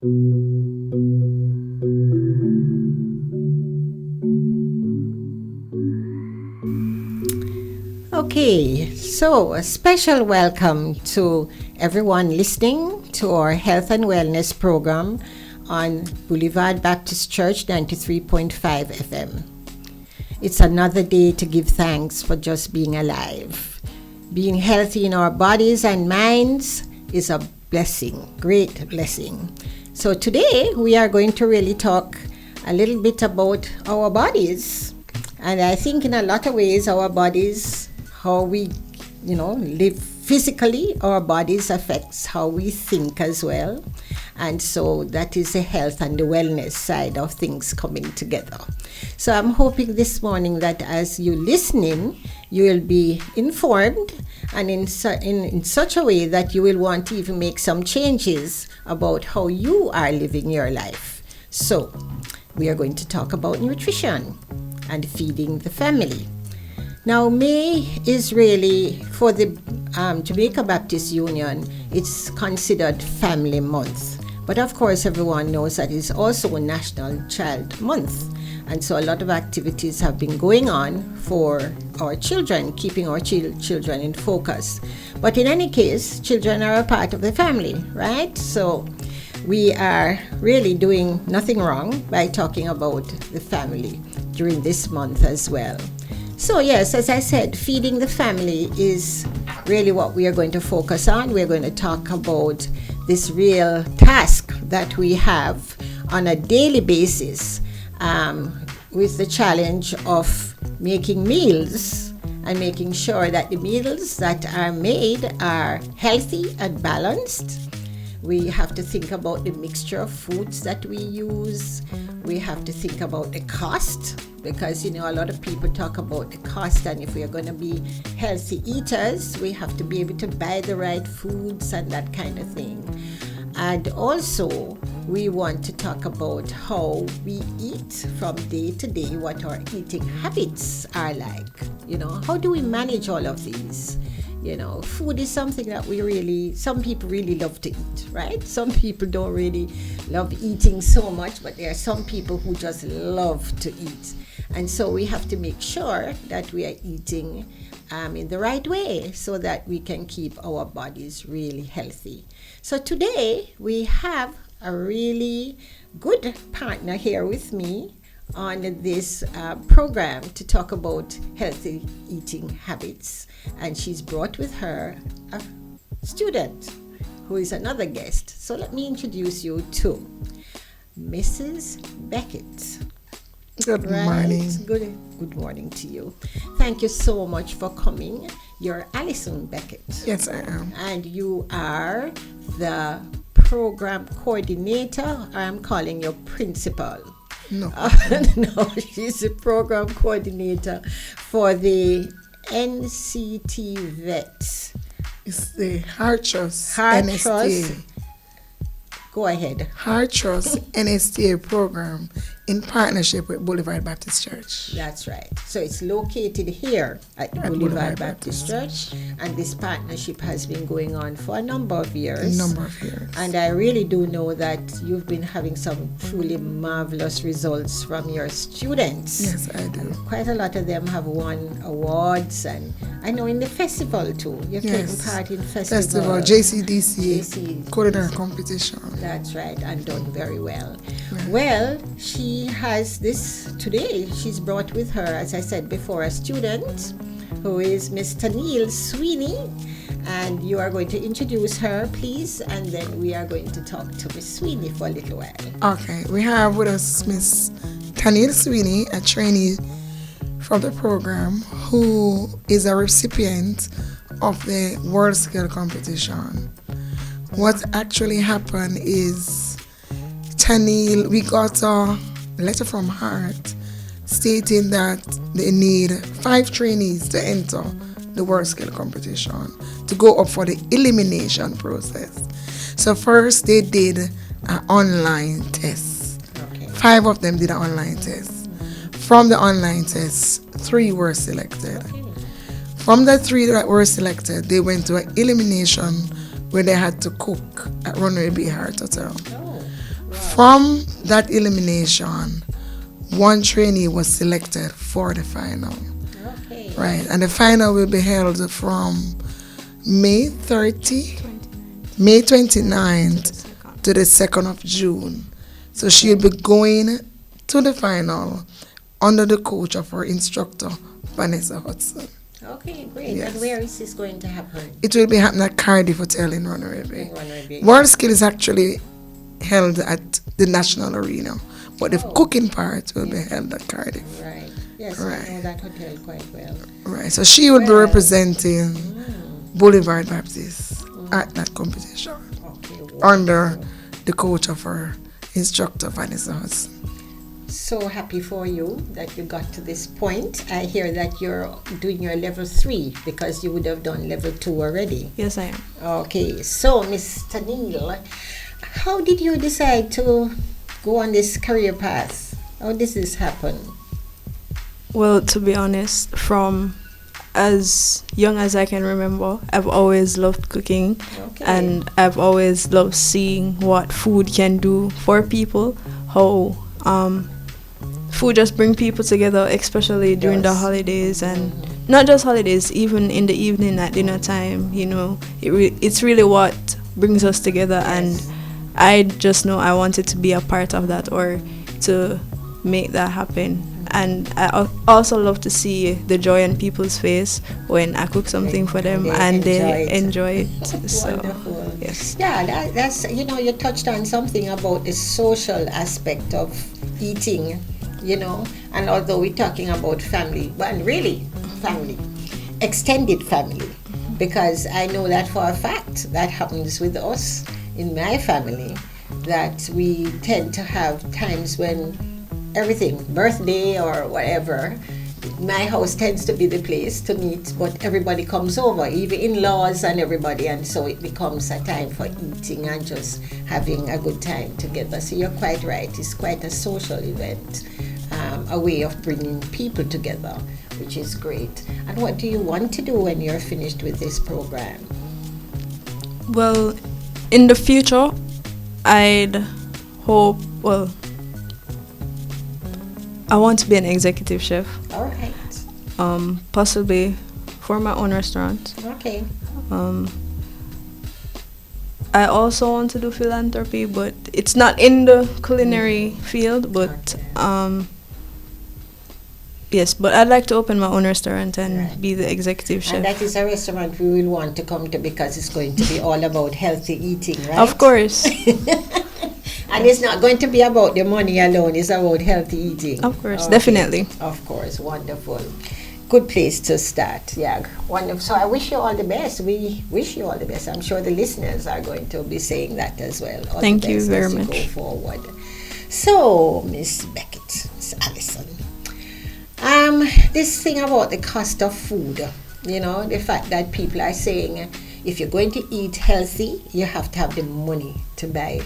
Okay, so a special welcome to everyone listening to our health and wellness program on Boulevard Baptist Church 93.5 FM. It's another day to give thanks for just being alive. Being healthy in our bodies and minds is a blessing, great blessing. So today we are going to really talk a little bit about our bodies. And I think in a lot of ways our bodies, how we, live physically, our bodies affects how we think as well. And so that is the health and the wellness side of things coming together. So I'm hoping this morning that as you're listening, you will be informed and in such a way that you will want to even make some changes about how you are living your life. So we are going to talk about nutrition and feeding the family. Now, May is really, for the Jamaica Baptist Union, it's considered Family Month. But of course, everyone knows that it's also National Child Month. And so a lot of activities have been going on for our children, keeping our children in focus. But in any case, children are a part of the family, right? So we are really doing nothing wrong by talking about the family during this month as well. So yes, as I said, feeding the family is really what we are going to focus on. We're going to talk about this real task that we have on a daily basis with the challenge of making meals and making sure that the meals that are made are healthy and balanced. We have to think about the mixture of foods that we use. We have to think about the cost, because a lot of people talk about the cost, and if we are going to be healthy eaters, we have to be able to buy the right foods and that kind of thing. And also we want to talk about how we eat from day to day, what our eating habits are like. How do we manage all of these? Food is something that some people really love to eat, right? Some people don't really love eating so much, but there are some people who just love to eat. And so we have to make sure that we are eating in the right way so that we can keep our bodies really healthy. So today we have a really good partner here with me on this program to talk about healthy eating habits, and she's brought with her a student who is another guest. So let me introduce you to Mrs. Beckett. Good morning. Good morning to you. Thank you so much for coming. You're Alison Beckett. Yes, I am. And you are the program coordinator. I'm calling you principal. No. No, she's the program coordinator for the NCT Vets. It's the H.E.A.R.T. H.E.A.R.T. Go ahead. H.E.A.R.T. NSTA program in partnership with Boulevard Baptist Church. That's right. So it's located here at the Boulevard Baptist Church, and this partnership has been going on for a number of years. And I really do know that you've been having some truly marvelous results from your students. Yes, I do. And quite a lot of them have won awards, and I know in the festival too. You've taken part in festival. JCDC culinary competition. That's right, and done very well. Yeah. Well, she has this today. She's brought with her, as I said before, a student who is Miss Tennille Sweeney, and you are going to introduce her, please, and then we are going to talk to Miss Sweeney for a little while. Okay, we have with us Miss Tennille Sweeney, a trainee from the program, who is a recipient of the World Scale competition. What actually happened is Tennille, we got a letter from H.E.A.R.T. stating that they need 5 trainees to enter the World Scale competition to go up for the elimination process. So first they did an online test. Okay. 5 of them did an online test. From the online test, 3 were selected. From the 3 that were selected, they went to an elimination where they had to cook at Runway Bay Heart Hotel. Oh. From that elimination, one trainee was selected for the final. Okay. Right, and the final will be held from May 30, May 29th to the 2nd of June. So she'll be going to the final under the coach of her instructor, Vanessa Hudson. Okay, great. Yes. And where is this going to happen? It will be happening at Cardiff Hotel in Runaway In Bay. Runaway Bay. World Skill is actually held at the National Arena, but the cooking part will be held at Cardiff. Right. Yes, Right. I know that hotel quite well. Right, so she will be Well. representing Boulevard Baptist at that competition Okay. under the coach of her instructor, Vanessa Hudson. So happy for you that you got to this point. I hear that you're doing your level 3 because you would have done level 2 already. Yes, I am. Okay, so Miss Tanil, how did you decide to go on this career path? How did this happen? Well, to be honest, from as young as I can remember, I've always loved cooking, Okay. and I've always loved seeing what food can do for people, how food just bring people together, especially during the Yes. holidays, and not just holidays, even in the evening at dinner time, it's really what brings us together. And I just know I wanted to be a part of that, or to make that happen. And I also love to see the joy on people's face when I cook something for them and they enjoy it. So, Wonderful. yes. Yeah, that's, you touched on something about the social aspect of eating, and although we're talking about family, but really family, extended family, because I know that for a fact that happens with us in my family, that we tend to have times when everything, birthday or whatever, my house tends to be the place to meet, but everybody comes over, even in-laws and everybody, and so it becomes a time for eating and just having a good time together. So you're quite right, it's quite a social event, a way of bringing people together, which is great. And what do you want to do when you're finished with this program? Well, in the future, I'd hope, I want to be an executive chef, All right. possibly for my own restaurant. Okay. I also want to do philanthropy, but it's not in the culinary field, but yes, but I'd like to open my own restaurant and be the executive chef. And that is a restaurant we will want to come to because it's going to be all about healthy eating, right? Of course. And it's not going to be about the money alone, it's about healthy eating. Of course, Okay. definitely. Of course, wonderful. Good place to start, yeah. Wonderful. So I wish you all the best. We wish you all the best. I'm sure the listeners are going to be saying that as well. All Thank the you best very as you much. go forward. So, Miss Beckett, Miss Allison, this thing about the cost of food, the fact that people are saying if you're going to eat healthy, you have to have the money to buy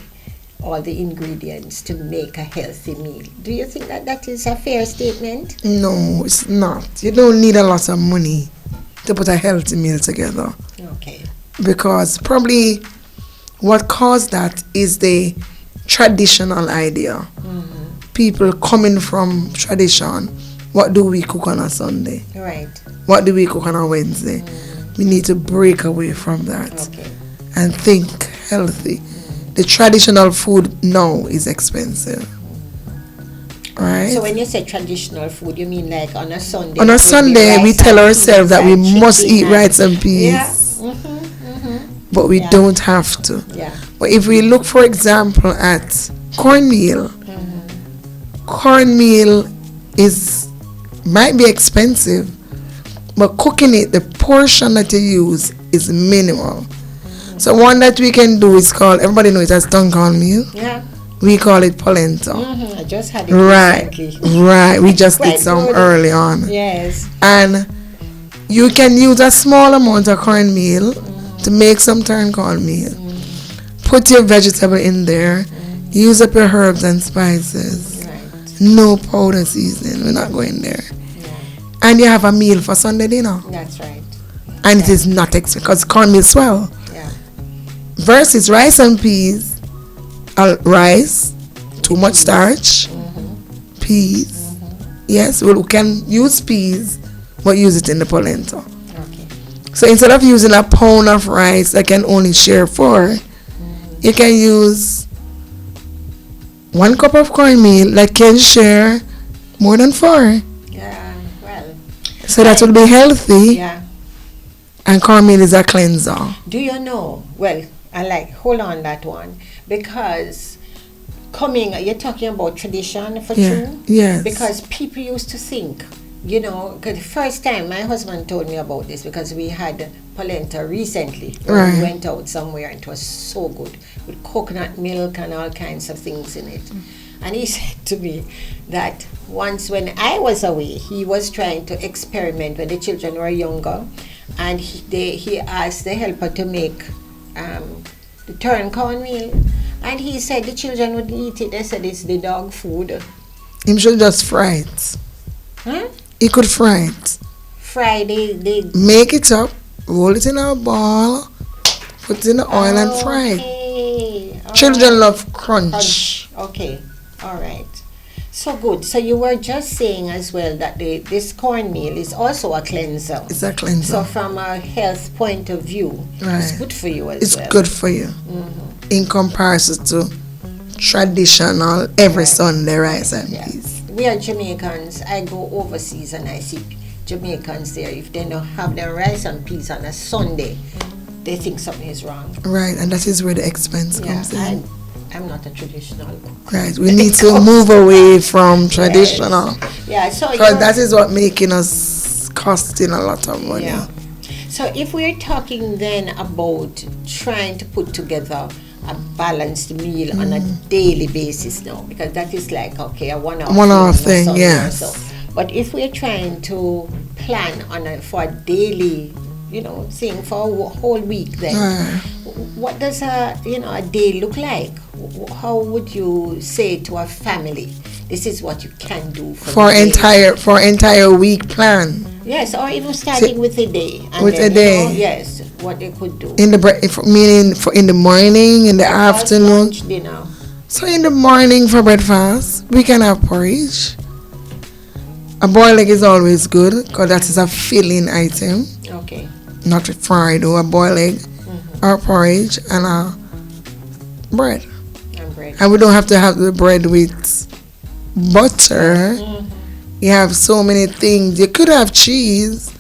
all the ingredients to make a healthy meal. Do you think that that is a fair statement? No, it's not. You don't need a lot of money to put a healthy meal together, Okay. because probably what caused that is the traditional idea. People coming from tradition. What do we cook on a Sunday? Right. What do we cook on a Wednesday? We need to break away from that Okay. and think healthy. The traditional food now is expensive, right? So when you say traditional food, you mean like on a Sunday? On a it would be Sunday, we rice tell and ourselves peas that we and must chicken eat and- rice and peas, Yeah. but we Yeah. don't have to. Yeah. But if we look, for example, at cornmeal, cornmeal might be expensive, but cooking it, the portion that you use is minimal. So one that we can do is called, everybody knows it as tongue cornmeal. Yeah. We call it polenta. I just had it Right, recently. right. We just did Quite some good. early on. Yes. And you can use a small amount of cornmeal to make some turn cornmeal. Put your vegetable in there. Use up your herbs and spices. Right. No powder seasoning. We're not going there. And you have a meal for Sunday dinner. That's right. And it is not expensive because cornmeal swell. Yeah. Versus rice and peas, rice, too much starch. Peas. Yes, well, we can use peas, but use it in the polenta. Okay. So instead of using a pound of rice that can only share 4, you can use 1 cup of cornmeal that can share more than 4. Yeah, well. So that will be healthy, Yeah. and cornmeal is a cleanser. Do you know? Well, hold on that one, because you're talking about tradition for Yeah. true? Yes. Because people used to think, because the first time my husband told me about this, because we had polenta recently. Right. We went out somewhere and it was so good with coconut milk and all kinds of things in it. And he said to me that once when I was away, he was trying to experiment when the children were younger, and he asked the helper to make the turn cornmeal, and he said the children would eat it. They said it's the dog food. Him should just fry it. Huh? He could fry it. Friday, Make it up, roll it in a ball, put it in the oil and fry it. Okay. All Children right. love crunch. Okay, all right. So good. So you were just saying as well that this cornmeal is also a cleanser. It's a cleanser. So from a health point of view, it's Right. good for you as It's well. good for you in comparison to traditional every Right. Sunday rice and Yeah. peas. We are Jamaicans. I go overseas and I see Jamaicans there. If they don't have their rice and peas on a Sunday, they think something is wrong. Right, and that is where the expense Yeah, comes in. I'm not a traditional cook. Right, we need to move away from traditional. Yeah, so Because that is what making us costing a lot of money. Yeah. So if we're talking then about trying to put together a balanced meal on a daily basis now, because that is like, okay, a one-off thing, or yes. so. But if we're trying to plan for a daily, thing for a whole week, then what does a day look like? How would you say to a family, this is what you can do For the day? entire week plan. Yes, or even starting with a day. And With then, a day. Yes, what they could do. In the meaning for in the morning, in the Breakfast, afternoon. lunch, dinner. So in the morning for breakfast, we can have porridge. A boiled egg is always good because that is a filling item, Okay. not fried or a boiled egg, or porridge and a bread. And bread. And we don't have to have the bread with butter. You have so many things. You could have cheese,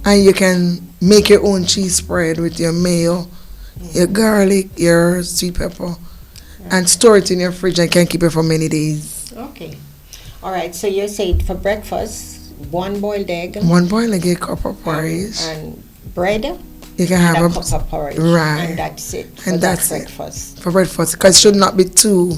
and you can make your own cheese spread with your mayo, your garlic, your sweet pepper, and store it in your fridge and can keep it for many days. Okay. All right. So you're saying for breakfast, 1 boiled egg. 1 boiled egg, a cup of porridge. And bread. You can And have a cup of porridge. right. And that's it. And that's it. breakfast. For breakfast, because it should not be too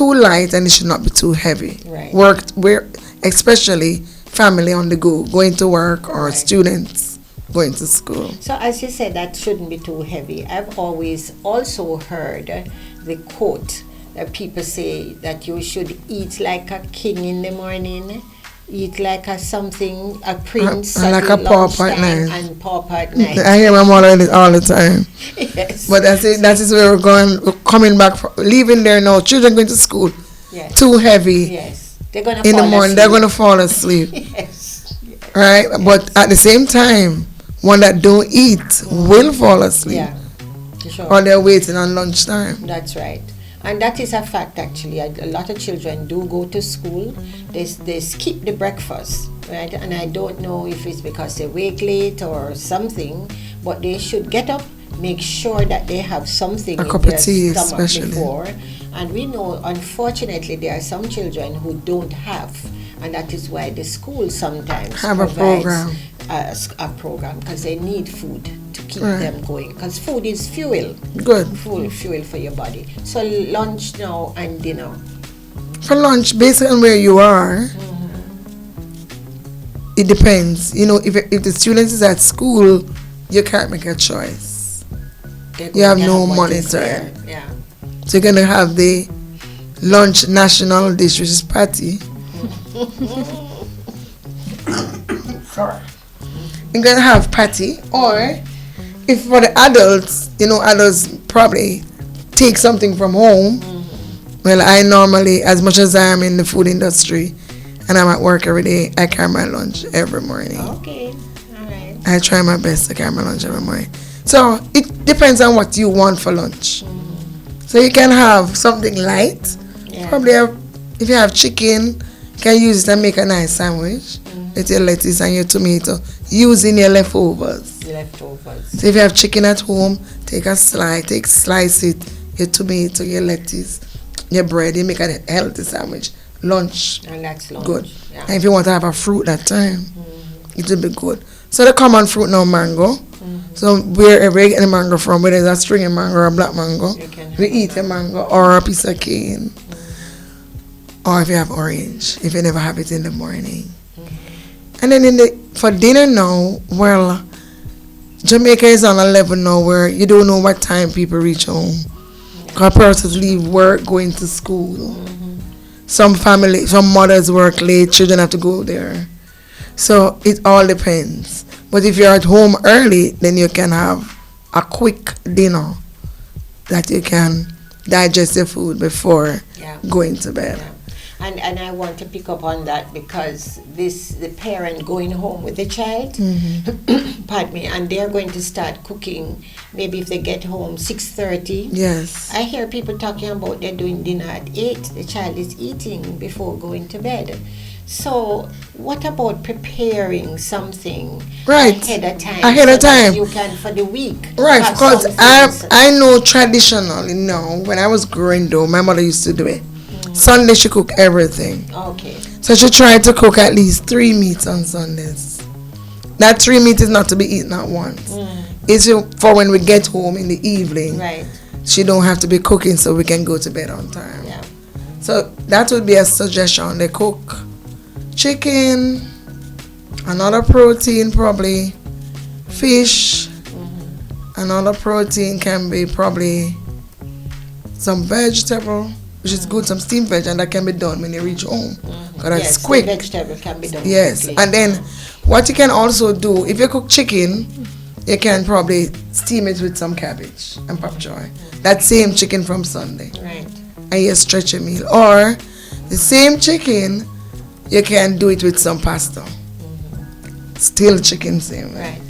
light and it should not be too heavy. Right. We're especially family on the go, going to work, or Right. students going to school. So as you said, that shouldn't be too heavy. I've always also heard the quote that people say that you should eat like a king in the morning, eat like a prince And like at a pauper at lunchtime, night. and pauper at night. I hear my mother all the time. Yes. But that's it. That is where we're coming back from, leaving there now. Children going to school, Yes. too heavy Yes. They're gonna in the fall morning. They're asleep. going to fall asleep. Yes. Right? But at the same time, one that don't eat will fall asleep. Yeah. Sure. Or they're waiting on lunchtime. That's right. And that is a fact, actually. A lot of children do go to school. They skip the breakfast, right? And I don't know if it's because they wake late or something, but they should get up, make sure that they have something A in cup of their tea, stomach especially. before. And we know, unfortunately, there are some children who don't have, and that is why the school sometimes Have a provides program. a program, because they need food to keep Right. them going. Because food is fuel. Good. Full fuel for your body. So lunch now and dinner. For lunch, based on where you are, it depends. If the student is at school, you can't make a choice. You have no what is monitor. there. Yeah. So you're gonna have the lunch national dish, which is patty. Sorry. You're gonna have patty, or if for the adults, adults probably take something from home, Well, I normally, as much as I am in the food industry and I'm at work every day, I carry my lunch every morning. Okay, all right. I try my best to carry my lunch every morning. So it depends on what you want for lunch. So you can have something light. Yeah. Probably if you have chicken, you can use it and make a nice sandwich with your lettuce and your tomato, using your leftovers. Leftovers. So if you have chicken at home, slice it, your tomato, your lettuce, your bread, you make a healthy sandwich. Lunch. And that's lunch. Good. Yeah. And if you want to have a fruit that time, it will be good. So the common fruit now, mango. So wherever you get the mango from, whether it's a stringy mango or a black mango, You can have we eat a mango or a piece of cane. Or if you have orange, if you never have it in the morning. And then for dinner now, well, Jamaica is on a level now where you don't know what time people reach home. Because persons leave work, going to school. Some mothers work late, children have to go there. So it all depends. But if you're at home early, then you can have a quick dinner that you can digest your food before going to bed. Yeah. And I want to pick up on that because the parent going home with the child, pardon me, and they're going to start cooking maybe if they get home 6:30. Yes. I hear people talking about they're doing dinner at 8. The child is eating before going to bed. So what about preparing something ahead of time? That you can for the week. Right, because I know traditionally, when I was growing up, my mother used to do it. Sunday she cook everything. Okay. So she tried to cook at least 3 meats on Sundays. That 3 meat is not to be eaten at once. It's for when we get home in the evening. Right. She don't have to be cooking so we can go to bed on time. Yeah. So that would be a suggestion. They cook chicken, another protein probably, fish, another protein can be probably some vegetable, which is good, some steamed veg, and that can be done when you reach home. Because that's quick. Vegetable can be done Yes, quickly. and then what you can also do, if you cook chicken, you can probably steam it with some cabbage and pop joy. That same chicken from Sunday. Right. And you stretch a meal. Or the same chicken, you can do it with some pasta. Still chicken same way. Right.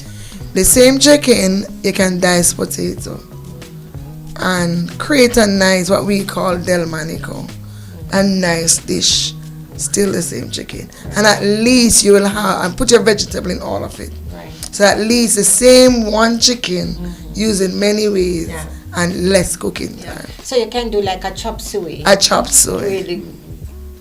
The same chicken, you can dice potato and create a nice, what we call del manico, a nice dish. Still the same chicken. And at least you will have, and put your vegetable in all of it. Right. So at least the same one chicken used in many ways and less cooking time. So you can do like a chop suey. A chop suey. With the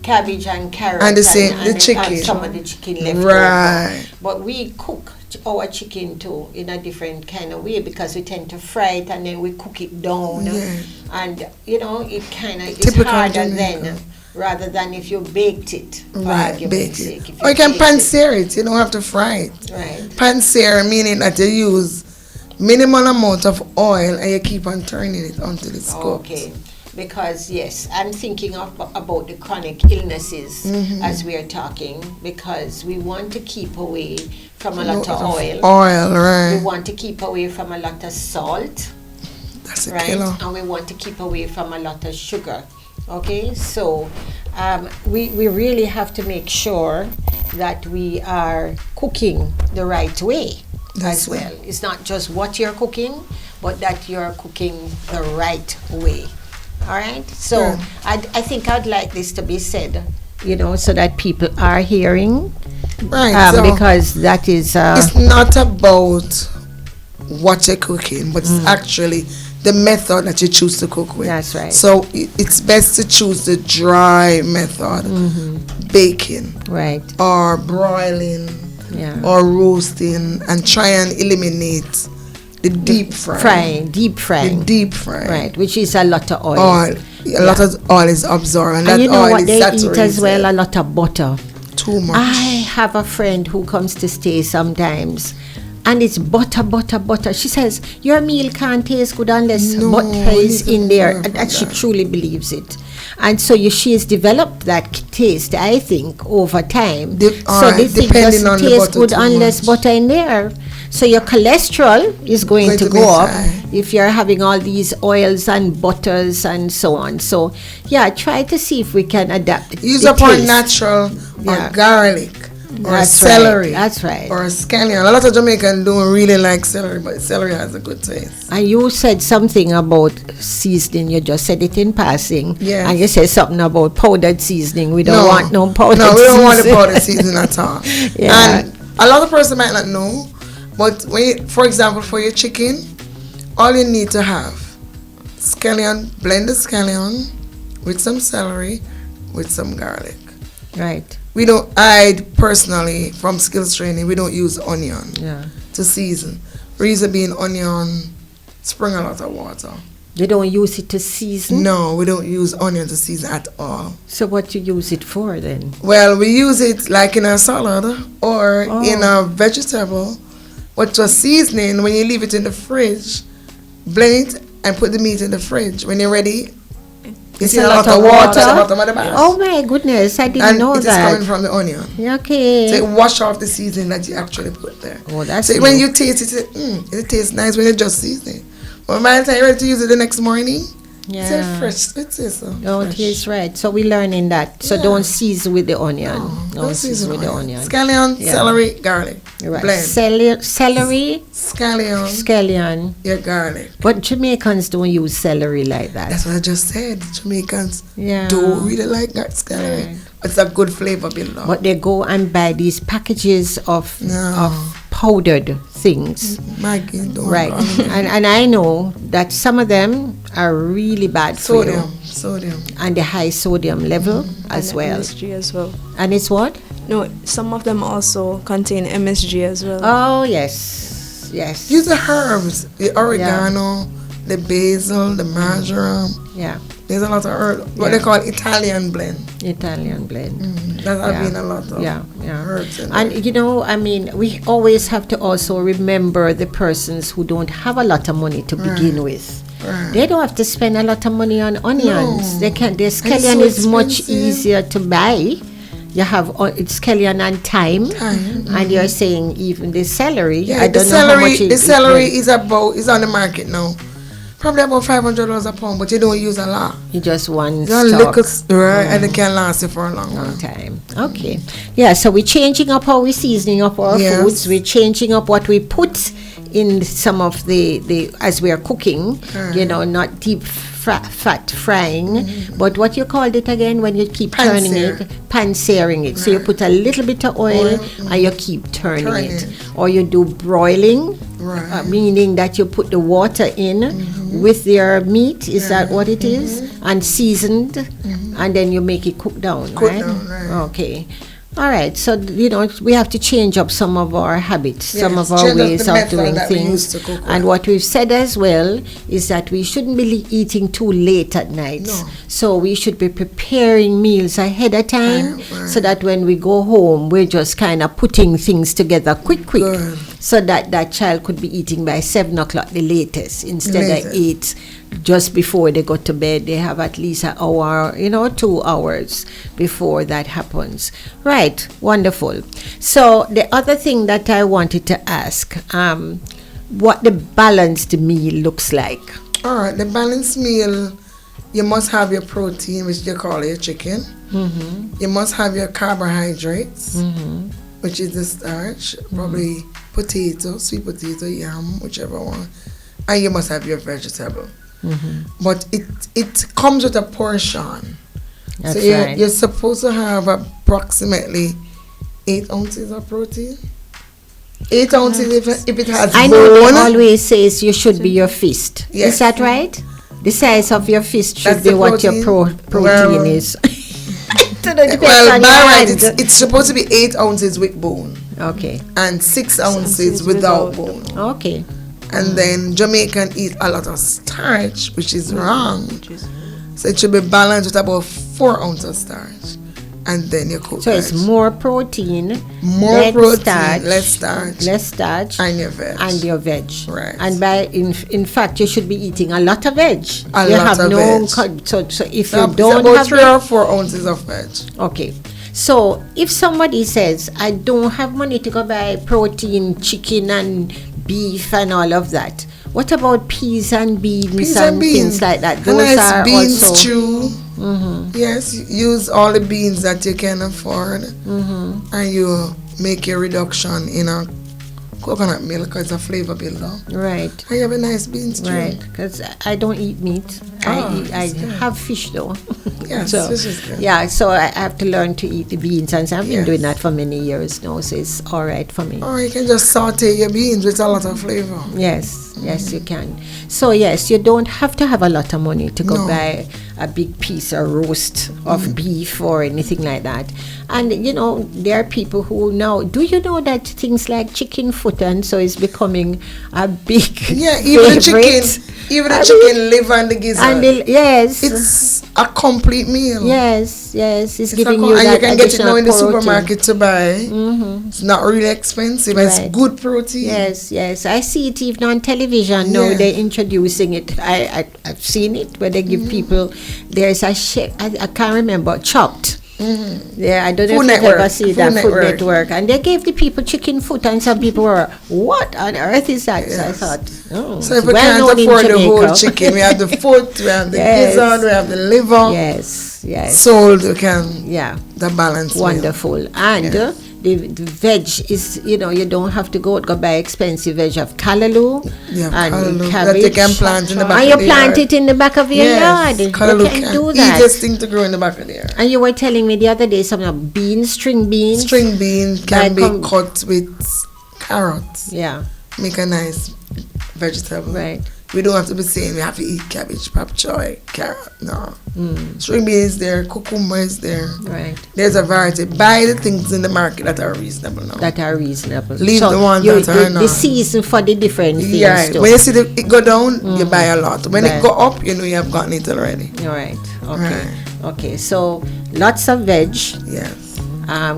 cabbage and carrot. And the same, the and chicken. some of the chicken left Right. over. But we cook our chicken too in a different kind of way because we tend to fry it and then we cook it down. Yeah. And it kind of is Typical harder Jamaican. then rather than if you baked it. for Right, argument's bake sake. it. If Or you can baked pan-sear it. You don't have to fry it. Right. Pan-sear meaning that you use minimal amount of oil and you keep on turning it until it's cooked. Okay. Because yes, I'm thinking about the chronic illnesses as we are talking because we want to keep away from a lot of oil. Oil, right. We want to keep away from a lot of salt, That's a right? killer. And we want to keep away from a lot of sugar. Okay, so we really have to make sure that we are cooking the right way That's as well. It's not just what you're cooking, but that you're cooking the right way. All right, so I think I'd like this to be said, so that people are hearing, Right. So because that is. it's not about what you're cooking, but it's actually the method that you choose to cook with. That's right. So it's best to choose the dry method, baking Right. or broiling Yeah. or roasting, and try and eliminate the deep frying. Deep frying. The deep frying. Right, which is a lot of oil. Oil. A lot of oil is absorbed, and And that you know oil what is they saturated. eat as well? A lot of butter. Too much. I have a friend who comes to stay sometimes, and it's butter, butter, butter. She says, your meal can't taste good unless No, butter is listen in there. to her And she for that. truly believes it. And so she has developed that taste, I think, over time. So they think depending doesn't on the taste butter good too unless much. butter in there. So your cholesterol is going to be go up high. if you're having all these oils and butters and so on. So yeah, try to see if we can adapt. Use the up on taste. natural Yeah. or garlic or That's celery. right. That's right. Or scallion. A lot of Jamaicans don't really like celery, but celery has a good taste. And you said something about seasoning. You just said it in passing. Yes. And you said something about powdered seasoning. We don't want no powdered No, we don't want the seasoning. powdered seasoning at all. Yeah. And a lot of person might not know, but when you, for example, for your chicken, all you need to have scallion, blend the scallion with some celery, with some garlic. Right. We don't, I personally, from skills training, we don't use onion Yeah. to season. Reason being, onion spring a lot of water. You don't use it to season? No, we don't use onion to season at all. So what you use it for then? Well, we use it like in a salad or in a vegetable. But for seasoning, when you leave it in the fridge, blend it and put the meat in the fridge. When you're ready, it's a lot of water at the bottom of the bath. Oh my goodness, I didn't and know it is that. coming from the onion. Okay. So it wash off the seasoning that you actually put there. Oh, that's so when new. you taste it, it tastes nice when you just season it. But by the time you're ready to use it the next morning, it's Yeah. fresh. It tastes so Oh, fresh. it's right. So we're learning that. So Yeah. don't season with the onion. No, Don't season with the onion. Scallion, Yeah. celery, garlic. Right. Blend. Celery, Scallion, scallion. your garlic. But Jamaicans don't use celery like that. That's what I just said. Jamaicans Yeah. don't really like that scallion. Right. It's a good flavor builder. But they go and buy these packages of No. powdered things. Maggie, don't Right. call me. and I know that some of them are really bad for you. Sodium. And the high sodium level as And well. MSG as well. And it's what? No, some of them also contain MSG as well. Oh, yes. Yes. Use the herbs, the oregano, the basil, the marjoram. Yeah. There's a lot of herbs. What Yeah. they call Italian blend. Italian blend. That have Yeah. been a lot of Yeah. herbs in there. And you know, I mean, we always have to also remember the persons who don't have a lot of money to begin with. Right. They don't have to spend a lot of money on onions. No. They can. The so scallion is much expensive. easier to buy. You have it's scallion and thyme, and you're saying even the celery. Yeah, I the don't know how celery. much The celery is on the market now. Probably about $500 a pound, but you don't use a lot. You just one It's a stock. little, right, and it can last you for a long Long time. time. Okay. Yeah, so we're changing up how we're seasoning up our Yes. foods. We're changing up what we put in some of the as we are cooking, you know, not deep fat frying, but what you called it again when you keep turning Pan-sear. it? Pan-searing it. So you put a little bit of oil and you keep turning it. Or you do broiling, Right. meaning that you put the water in with your meat. Is that what it is? And seasoned, and then you make it cook down, Cook right? down, right. Okay. All right. So, you know, we have to change up some of our habits, some Yes, of our change up ways the of method doing that we things. used to cook And with. what we've said as well is that we shouldn't be eating too late at night. No. So we should be preparing meals ahead of time Right. so that when we go home, we're just kind of putting things together quick. Good. So that that child could be eating by 7 o'clock the latest instead of 8 just before they go to bed. They have at least an hour, 2 hours before that happens. Right, wonderful. So the other thing that I wanted to ask, what the balanced meal looks like. All right, the balanced meal, you must have your protein, which they call your chicken. You must have your carbohydrates, which is the starch, probably potato, sweet potato, yam, whichever one. And you must have your vegetable. But it comes with a portion. That's so right. you're supposed to have approximately 8 ounces of protein. 8 ounces if it has I know bone. they always says you should be your fist. Yes. Is that right? The size of your fist should That's be the what your protein. protein Well, is. So that depends Well, on by your right, hand. it's supposed to be 8 ounces with bone Okay. and 6 ounces ounces without without. bone. Okay. And then Jamaican eat a lot of starch, which is wrong. Which is- So it should be balanced with about 4 ounces of starch. And then you cook So it's veg. more protein, More less protein, starch, less starch, and and your veg. your veg. Right. And in fact, you should be eating a lot of veg. A you lot have of no veg. so if So you it's don't about have 3 or 4 ounces of veg. okay. So if somebody says, I don't have money to go buy protein, chicken and beef and all of that, what about peas and beans things like that? A Those nice are beans also stew. Yes, use all the beans that you can afford, and you make a reduction in a coconut milk because it's a flavor builder. right. And you have a nice beans stew. Right, because I don't eat meat. I have fish though. Yes, So, fish is good. yeah, so I have to learn to eat the beans, and so I've been Yes. doing that for many years now, so it's all right for me. Or you can just saute your beans with a lot of flavor. Yes, yes, you can. So yes, you don't have to have a lot of money to go No. buy a big piece or roast of beef or anything like that. And you know, there are people who now. Do you know that things like chicken foot and so is becoming a big Yeah, even the favorite? chicken liver and the gizzard. And yes, It's a complete meal. yes, it's It's giving a you and that you can get it additional now in the protein. supermarket to buy. It's not really expensive. It's Right. good protein. Yes. I see it even on television now. Yeah. They're introducing it. I've seen it where they give people. There's a chef. I can't remember. Chopped. Yeah, I don't know Food if you've Network. ever seen Food that Food Network. Network. And they gave the people chicken foot, and some people were, what on earth is that? So I Yes. thought, oh, So if it's we can't well known in afford the whole Jamaica. chicken, we have the foot, we have the Yes. gizzard, we have the liver. Yes. Sold, we can Yeah. the balance. meal. Wonderful. And the veg is, you don't have to go buy expensive veg of callaloo Yeah, and callaloo cabbage. that you can plant in the back And of you the plant yard. it in the back of your yard. You callaloo can do that. Easiest thing to grow in the back of the yard. And you were telling me the other day something about beans, string beans. String bean can Like be cut with carrots. Yeah, Make a nice vegetable. right. We don't have to be saying we have to eat cabbage, pap choy, carrot. No. String bean is there, cucumber is there. Right. There's a variety. Buy the things in the market that are reasonable now. That are reasonable. Leave the ones that are the not. season for the different things Yeah, too. when you see it go down, you buy a lot. When Right. it go up, you know you have gotten it already. All right. Okay. Right. Okay. So lots of veg. Yes.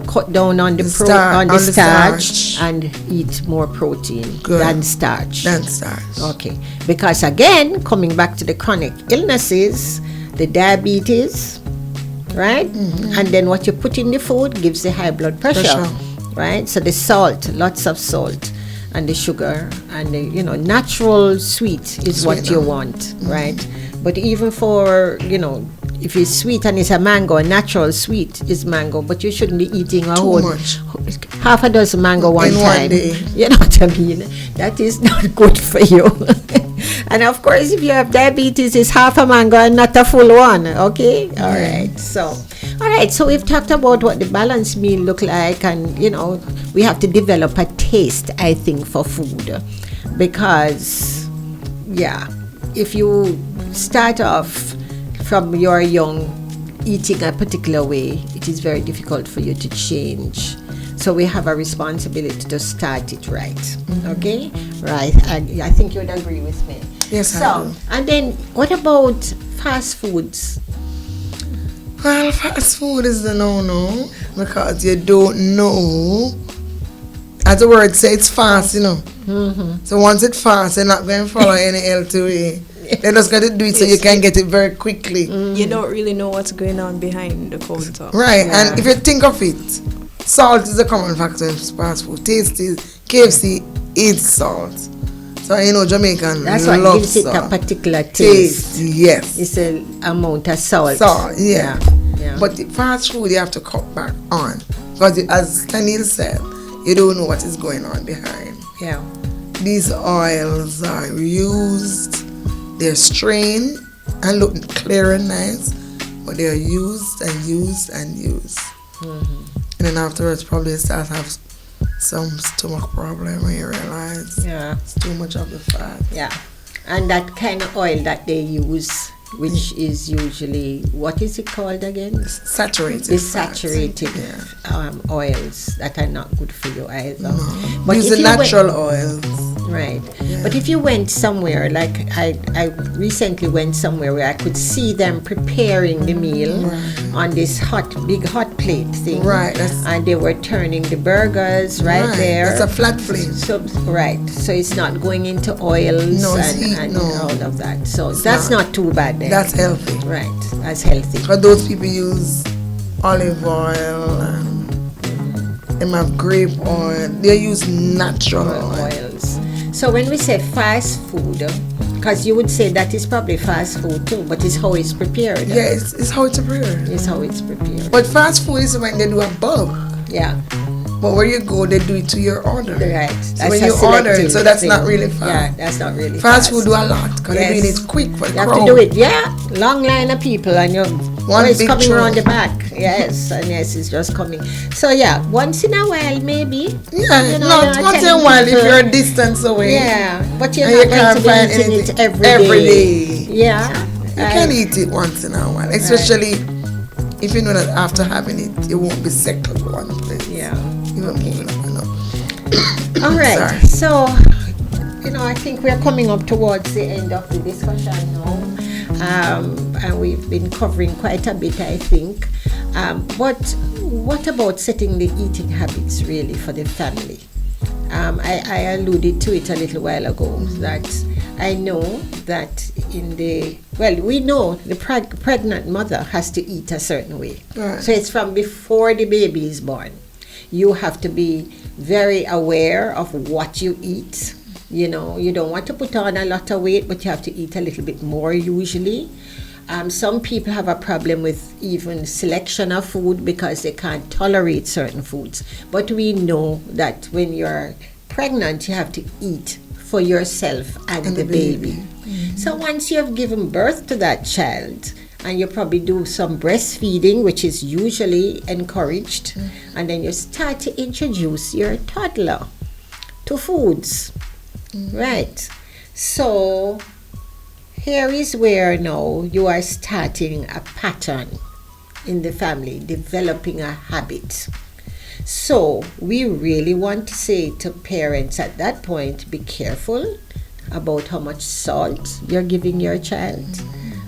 Cut down on the On the starch starch. and eat more protein Good. than starch. Then starch. Okay, because again, coming back to the chronic illnesses, the diabetes, right? And then what you put in the food gives the high blood pressure. Right? So the salt, lots of salt, and the sugar, and the natural sweet is what you want, right? But even for if it's sweet and it's a mango, a natural sweet is mango, but you shouldn't be eating a whole much. half a dozen mango one In time. one day. You know what I mean? That is not good for you. And of course, if you have diabetes, it's half a mango and not a full one. Okay? All right. So we've talked about what the balanced meal look like, and we have to develop a taste, I think, for food, because if you start off from you're young eating a particular way, it is very difficult for you to change. So we have a responsibility to start it right. Okay? Right. I think you would agree with me. Yes, I do. And then what about fast foods? Well, fast food is the no-no because you don't know. As the word says, it's fast, So once it's fast, you're not going to follow any healthy way. They're just going to do it so you can get it very quickly. You don't really know what's going on behind the counter. Right, and if you think of it, salt is a common factor in fast food. Tasty, KFC is salt. So Jamaican That's what love gives it salt. a particular taste. Yes. It's the amount of salt. Salt, yeah. Yeah. But the fast food you have to cut back on. Because as Tanil said, you don't know what is going on behind. Yeah. These oils are used, they're strained and look clear and nice, but they're used and used and used. And then afterwards probably you start to have some stomach problem when you realize it's too much of the fat. Yeah. And that kind of oil that they use, which is usually, what is it called again? Saturated. The fat. saturated oils that are not good for you either. No. But Use if the you went- natural oils. Right. Yeah. But if you went somewhere, like I recently went somewhere where I could see them preparing the meal on this big hot plate thing. Right. And they were turning the burgers right there. It's a flat flame. So so it's not going into oils No, it's heat, and no. all of that. So that's not too bad then. That's healthy. right. That's healthy. Because those people use olive oil and them have grape oil. They use natural oils. So when we say fast food, because you would say that is probably fast food too, but it's how it's prepared. Yeah, it's how it's prepared. It's how it's prepared. But fast food is when they do a bulk. Yeah. But where you go, they do it to your order. Right. So when you order it, so that's not really fast. Yeah, that's not really fast. Food do a lot because they're doing it quick for the crowd. You have to do it, yeah. Long line of people and you're it's coming around the back. Yes, and yes, it's just coming. So yeah, once in a while maybe. Yeah, you know, not once in a while if you're a distance away. Yeah, but you're not going to be eating it every day. Yeah. You can eat it once in a while, especially if you know that after having it, you won't be settled one place. Yeah. You won't move it, you know. All right. So, I think we're coming up towards the end of the discussion now. And we've been covering quite a bit, I think. But what about setting the eating habits really for the family? I alluded to it a little while ago that I know that we know the pregnant mother has to eat a certain way. Right. So it's from before the baby is born. You have to be very aware of what you eat. You don't want to put on a lot of weight, but you have to eat a little bit more usually. Some people have a problem with even selection of food because they can't tolerate certain foods. But we know that when you're pregnant, you have to eat for yourself and the baby. Mm-hmm. So once you have given birth to that child, and you probably do some breastfeeding, which is usually encouraged, and then you start to introduce your toddler to foods. Right. So here is where now you are starting a pattern in the family, developing a habit. So we really want to say to parents at that point, be careful about how much salt you're giving your child,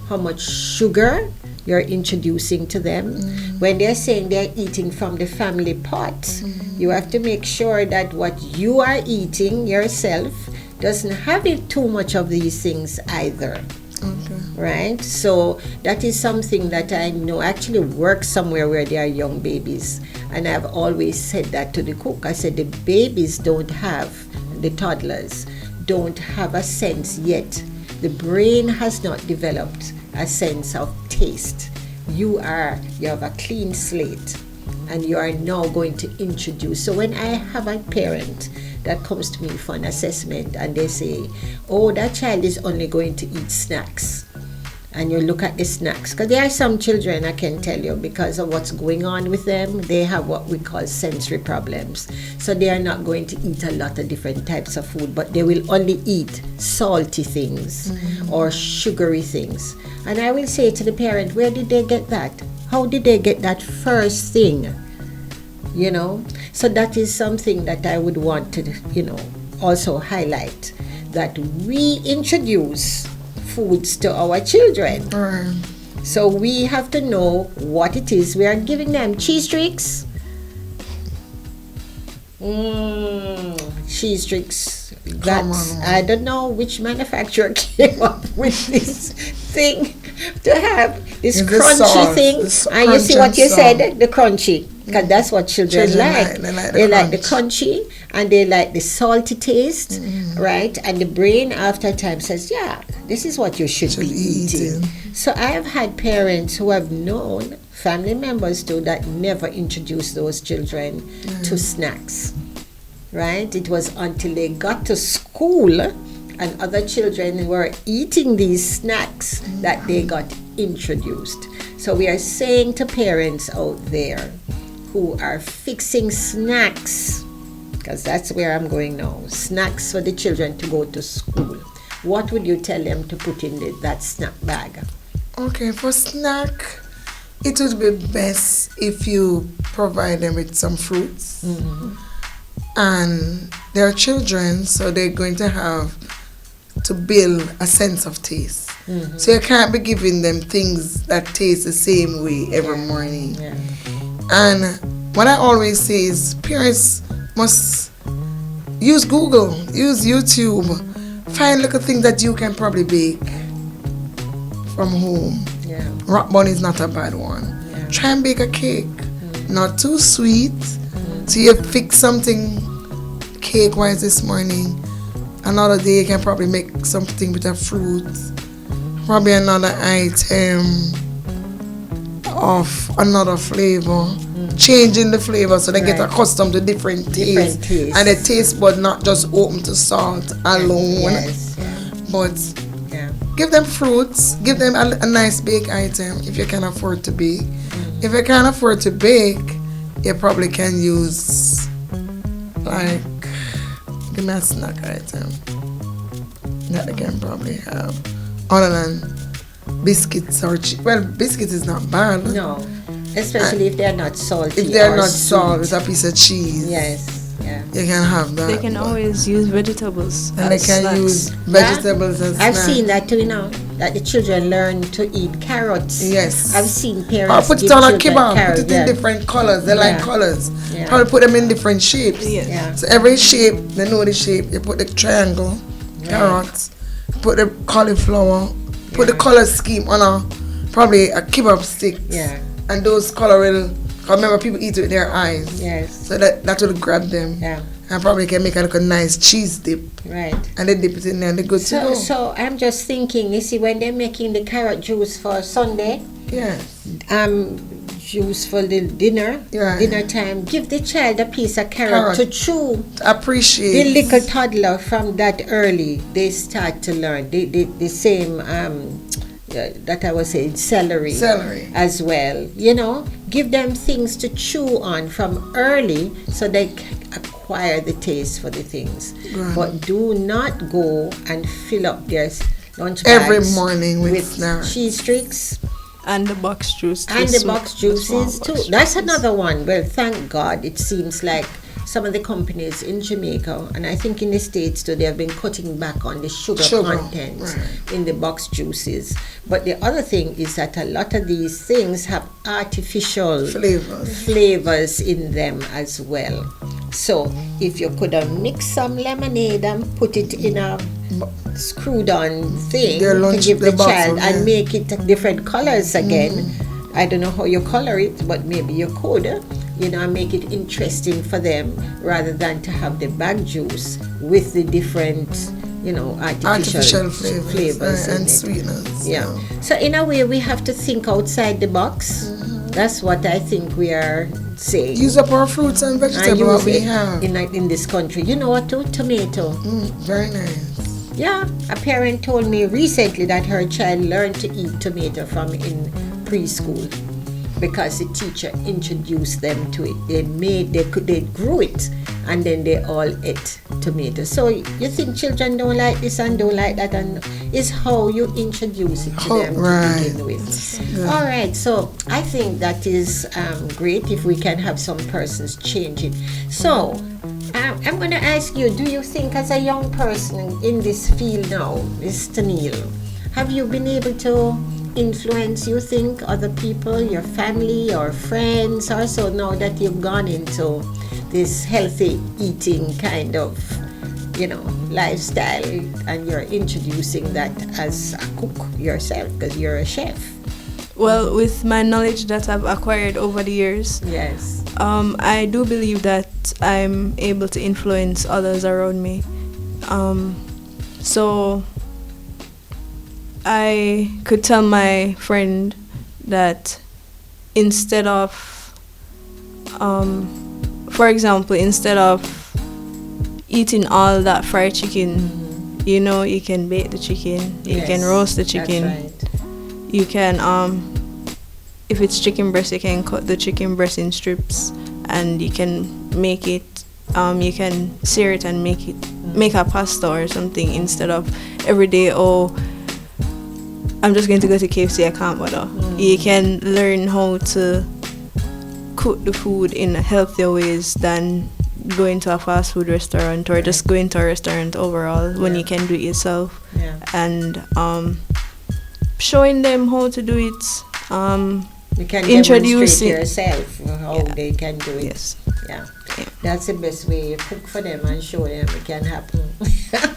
how much sugar you're introducing to them. When they're saying they're eating from the family pot, you have to make sure that what you are eating yourself doesn't have it too much of these things either. Okay. Right? So that is something that I know actually works somewhere where there are young babies. And I've always said that to the cook. I said the babies the toddlers don't have a sense yet. The brain has not developed a sense of taste. You have a clean slate and you are now going to introduce. So when I have a parent that comes to me for an assessment and they say, oh, that child is only going to eat snacks. And you look at the snacks, because there are some children, I can tell you, because of what's going on with them, they have what we call sensory problems. So they are not going to eat a lot of different types of food, but they will only eat salty things or sugary things. And I will say to the parent, where did they get that? How did they get that first thing? So that is something that I would want to, also highlight, that we introduce foods to our children. So we have to know what it is we are giving them. Cheese tricks. Cheese tricks. I don't know which manufacturer came up with this thing to have this crunchy thing. And you see what you said, the crunchy. Because that's what children like. They like the crunchy and they like the salty taste, right? And the brain after time says, yeah, this is what you should be eating. So I have had parents who have known, family members too, that never introduced those children to snacks, right? It was until they got to school and other children were eating these snacks that they got introduced. So we are saying to parents out there who are fixing snacks, because that's where I'm going now, snacks for the children to go to school. What would you tell them to put in that snack bag? Okay, for snack, it would be best if you provide them with some fruits. And they're children, so they're going to have to build a sense of taste. So you can't be giving them things that taste the same way every morning. And what I always say is parents must use Google, use YouTube, find little things that you can probably bake from home. Rock bun is not a bad one. try and bake a cake. Not too sweet. So you fix something cake-wise this morning. Another day you can probably make something with a fruit. Probably another item of another flavor. Changing the flavor so they get accustomed to different tastes. And the taste bud not just open to salt alone. Yes. But give them fruits. Give them a nice bake item if you can afford to bake. If you can't afford to bake, you probably can use like, give me a snack item that they can probably have other than biscuits or well, biscuits is not bad. No, especially if they're not salty. If they're or not sweet. salt, it's a piece of cheese. Yes. Yeah. You can have that. They can always use vegetables. And they can snacks. use vegetables as I've snacks. seen that too, that the children learn to eat carrots. Yes. I've seen Or parents put it give on a children kebab, carrots. put it in different colors. They like colors. Yeah. Probably put them in different shapes. Yes. Yeah. So every shape, they know the shape. You put the triangle, carrots, put the cauliflower, put the color scheme on probably a kebab stick. Yeah. And those color will, remember people eat with their eyes. Yes. So that will grab them. Yeah. And probably can make a nice cheese dip. Right. And they dip it in there and they're good to go. So I'm just thinking, you see, when they're making the carrot juice for Sunday, juice for the dinner time, give the child a piece of carrot to chew. Appreciate. The little toddler from that early, they start to learn the same that I was saying, celery as well. Give them things to chew on from early so they acquire the taste for the things. Right. But do not go and fill up their lunch bags every morning with snacks. cheese tricks. And the box juice. And the box juices too. That's another one. Well, thank God, it seems like some of the companies in Jamaica, and I think in the States too, they have been cutting back on the sugar content in the box juices. But the other thing is that a lot of these things have artificial flavors in them as well. So if you could have mixed some lemonade and put it in a screwed on thing to give the child and make it different colors again. I don't know how you color it, but maybe you could, and make it interesting for them rather than to have the bag juice with the different, artificial flavors and sweeteners. Yeah. So in a way, we have to think outside the box. That's what I think we are saying. Use up our fruits and vegetables we have in this country. You know what? Tomato. Very nice. Yeah, a parent told me recently that her child learned to eat tomato from in preschool because the teacher introduced them to it. They grew it, and then they all ate tomato. So you think children don't like this and don't like that, and it's how you introduce it to them to begin with. All right, so I think that is great if we can have some persons change it. So I'm going to ask you, do you think as a young person in this field now, Mr. Neil, have you been able to influence, you think, other people, your family or friends or so, now that you've gone into this healthy eating kind of, lifestyle, and you're introducing that as a cook yourself because you're a chef? Well, with my knowledge that I've acquired over the years, yes, I do believe that I'm able to influence others around me. So I could tell my friend that instead of, for example, instead of eating all that fried chicken, you can bake the chicken, you can roast the chicken. That's right. You can, if it's chicken breast, you can cut the chicken breast in strips, and you can make it, you can sear it and make a pasta or something instead of every day, I'm just going to go to KFC, I can't bother. You can learn how to cook the food in healthier ways than going to a fast food restaurant or just going to a restaurant overall when you can do it yourself. And showing them how to do it. You can introduce demonstrate it yourself how they can do it. Yes. Yeah. That's the best way. You cook for them and show them it can happen.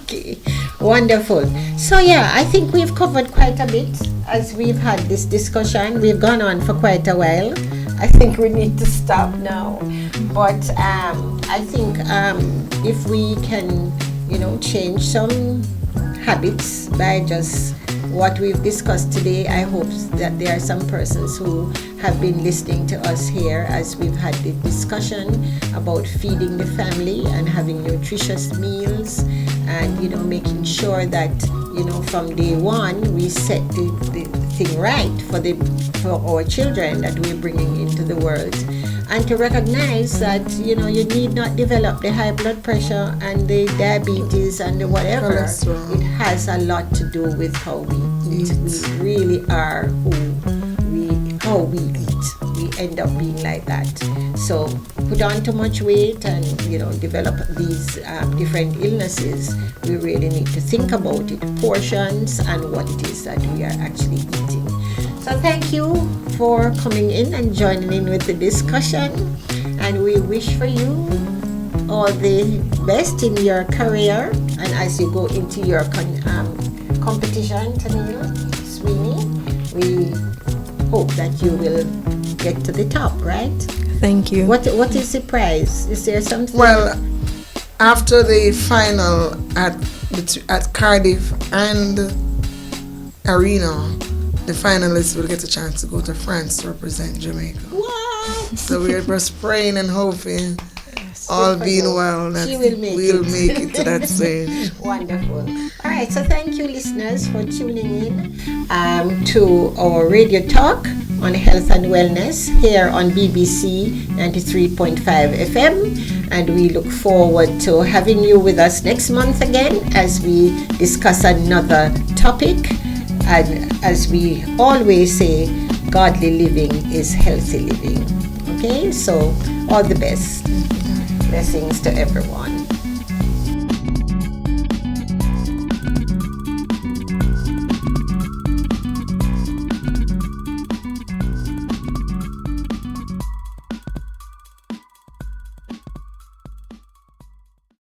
Okay. Wonderful. So yeah, I think we've covered quite a bit as we've had this discussion. We've gone on for quite a while. I think we need to stop now. But I think if we can, change some habits by just what we've discussed today, I hope that there are some persons who have been listening to us here as we've had the discussion about feeding the family and having nutritious meals and making sure that from day one we set the thing right for our children that we're bringing into the world, and to recognize that you need not develop the high blood pressure and the diabetes and the whatever. Cholesterol. It has a lot to do with how we eat. We really are how we eat. We end up being like that. So put on too much weight and develop these different illnesses. We really need to think about it, portions and what it is that we are actually eating. So thank you for coming in and joining in with the discussion, and we wish for you all the best in your career and as you go into your competition, Tanil, Sweeney. We hope that you will get to the top, right? Thank you. What is the prize? Is there something? Well, after the final at Cardiff and Arena, the finalists will get a chance to go to France to represent Jamaica. What? So we're just praying and hoping, all being well, that we'll make it to that stage. Wonderful. All right, so thank you, listeners, for tuning in to our radio talk on health and wellness here on BBC 93.5 FM. And we look forward to having you with us next month again as we discuss another topic. And as we always say, godly living is healthy living. Okay, so all the best. Blessings to everyone.